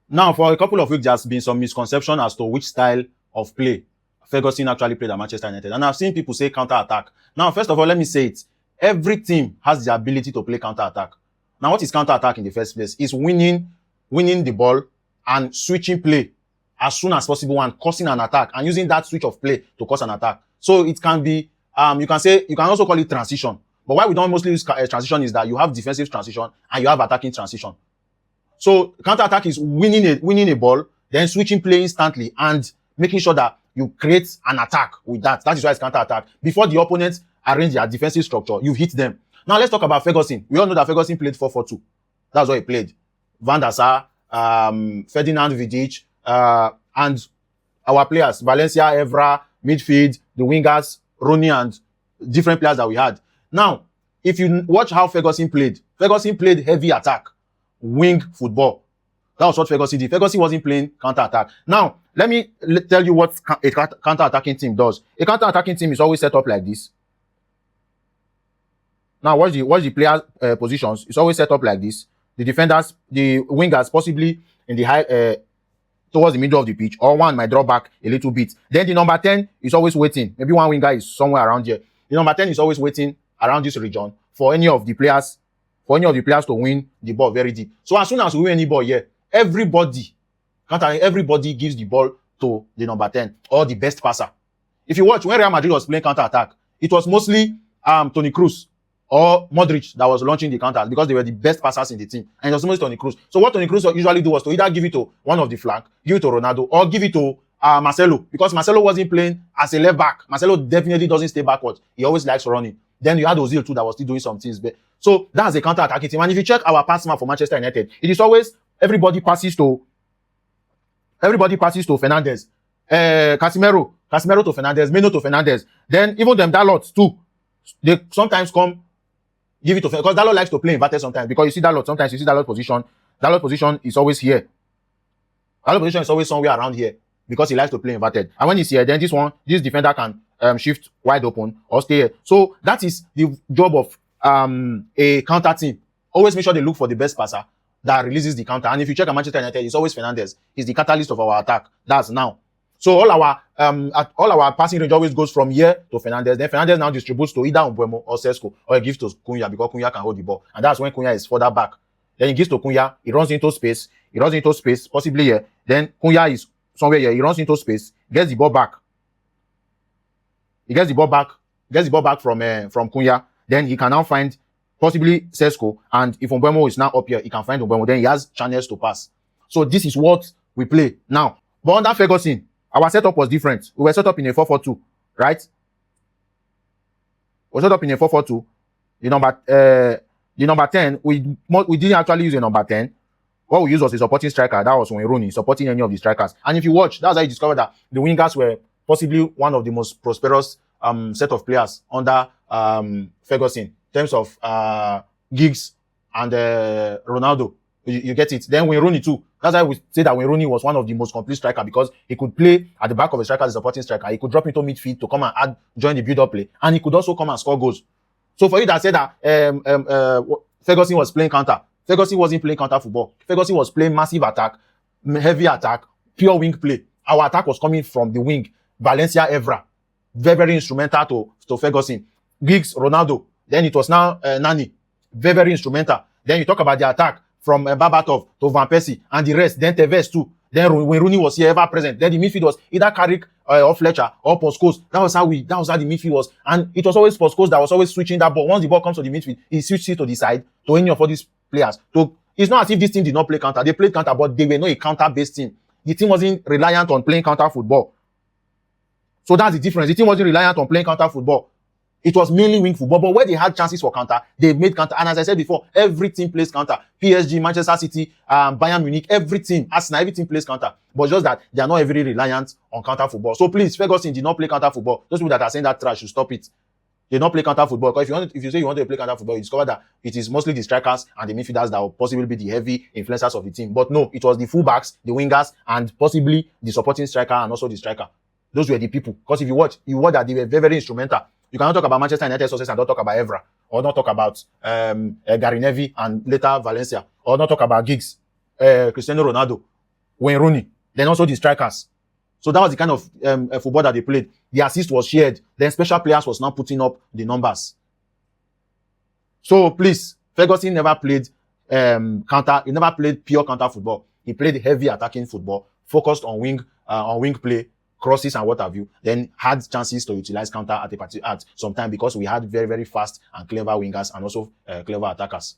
Now, for a couple of weeks, there's been some misconception as to which style of play Ferguson actually played at Manchester United. And I've seen people say counter-attack. Now, first of all, let me say it. Every team has the ability to play counter-attack. Now, what is counter-attack in the first place? Is winning the ball and switching play as soon as possible and causing an attack and using that switch of play to cause an attack. So it can be, you can also call it transition. But why we don't mostly use transition is that you have defensive transition and you have attacking transition. So counter-attack is winning a ball, then switching play instantly and making sure that you create an attack with that. That is why it's counter-attack. Before the opponents arrange their defensive structure, you hit them. Now let's talk about Ferguson. We all know that Ferguson played 4-4-2. That's what he played. Van der Sar, Ferdinand Vidic, and our players, Valencia, Evra, midfield, the wingers, Rooney, and different players that we had. Now, if you watch how Ferguson played heavy attack, wing football. That was what Ferguson did. Ferguson wasn't playing counter-attack. Now, let me tell you what a counter-attacking team does. A counter-attacking team is always set up like this. Now, watch the player positions. It's always set up like this. The defenders, the wingers, possibly in the high, towards the middle of the pitch, or one might draw back a little bit. Then the number 10 is always waiting. Maybe one winger is somewhere around here. The number 10 is always waiting around this region for any of the players to win the ball very deep. So as soon as we win any ball here, everybody gives the ball to the number 10 or the best passer. If you watch when Real Madrid was playing counter-attack, it was mostly Toni Kroos or Modric that was launching the counter because they were the best passers in the team. And it was mostly Toni Kroos. So what Toni Kroos usually do was to either give it to one of the flank, give it to Ronaldo, or give it to Marcelo, because Marcelo wasn't playing as a left back. Marcelo definitely doesn't stay backwards. He always likes running. Then you had Ozil too that was still doing some things. So that's a counter-attacking team. And if you check our pass map for Manchester United, it is always everybody passes to Fernandes, Casemiro to Fernandes, Meno to Fernandes. Then even them Dalot too, they sometimes come give it to, because Dalot likes to play inverted sometimes, because you see Dalot, sometimes you see Dalot position is always here. Dalot position is always somewhere around here because he likes to play inverted. And when he's here, then this defender can shift wide open or stay here. So that is the job of a counter team. Always make sure they look for the best passer that releases the counter. And if you check at Manchester United, it's always Fernandes. He's the catalyst of our attack. That's now. So all our passing range always goes from here to Fernandes. Then Fernandes now distributes to either Mbeumo or Sesko, or he gives to Cunha because Cunha can hold the ball. And that's when Cunha is further back. Then he gives to Cunha, he runs into space, possibly here. Then Cunha is somewhere here, he runs into space, gets the ball back. He gets the ball back from Cunha. Then he can now find possibly Sesko, and if Mbeumo is now up here, he can find Mbeumo. Then he has channels to pass. So this is what we play now. But under Ferguson, our setup was different. We were set up in a 4-4-2, right? We were set up in a 4-4-2. The number 10, we didn't actually use a number 10. What we used was a supporting striker. That was Wayne Rooney, supporting any of the strikers. And if you watch, that's how you discover that the wingers were possibly one of the most prosperous set of players under Ferguson in terms of Giggs and Ronaldo. You get it. Then Wayne Rooney too. That's why we say that Wayne Rooney was one of the most complete striker, because he could play at the back of the striker as a supporting striker. He could drop into midfield to come and join the build-up play, and he could also come and score goals. So for you that said that Ferguson was playing counter, Ferguson wasn't playing counter football. Ferguson was playing massive attack, heavy attack, pure wing play. Our attack was coming from the wing. Valencia, Evra, very, very instrumental to Ferguson. Giggs, Ronaldo. Then it was now Nani, very, very instrumental. Then you talk about the attack from Babatov to Van Persie and the rest. Then Tevez too. Then when Rooney was here, ever present. Then the midfield was either Carrick or Fletcher or Post-Coast. That was how the midfield was. And it was always Post-Coast that was always switching that ball. Once the ball comes to the midfield, he switched it to the side to any of all these players. So it's not as if this team did not play counter. They played counter, but they were not a counter-based team. The team wasn't reliant on playing counter football. So that's the difference. The team wasn't reliant on playing counter football. It was mainly wing football, but where they had chances for counter, they made counter. And as I said before, every team plays counter. PSG, Manchester City, Bayern Munich, every team, Arsenal, every team plays counter. But just that they are not heavily reliant on counter football. So please, Ferguson did not play counter football. Those people that are saying that trash should stop it. They don't play counter football. Because if you say you want to play counter football, you discover that it is mostly the strikers and the midfielders that will possibly be the heavy influencers of the team. But no, it was the fullbacks, the wingers, and possibly the supporting striker and also the striker. Those were the people. Because if you watch that they were very, very instrumental. You cannot talk about Manchester United success and don't talk about Evra, or not talk about Gary Neville and later Valencia, or not talk about Giggs, Cristiano Ronaldo. Wayne Rooney, then also the strikers. So that was the kind of football that they played. The assist was shared. Then special players was now putting up the numbers. So please, Ferguson never played counter. He never played pure counter football. He played heavy attacking football, focused on wing play, crosses and what have you. Then had chances to utilize counter at some time because we had very, very fast and clever wingers and also clever attackers.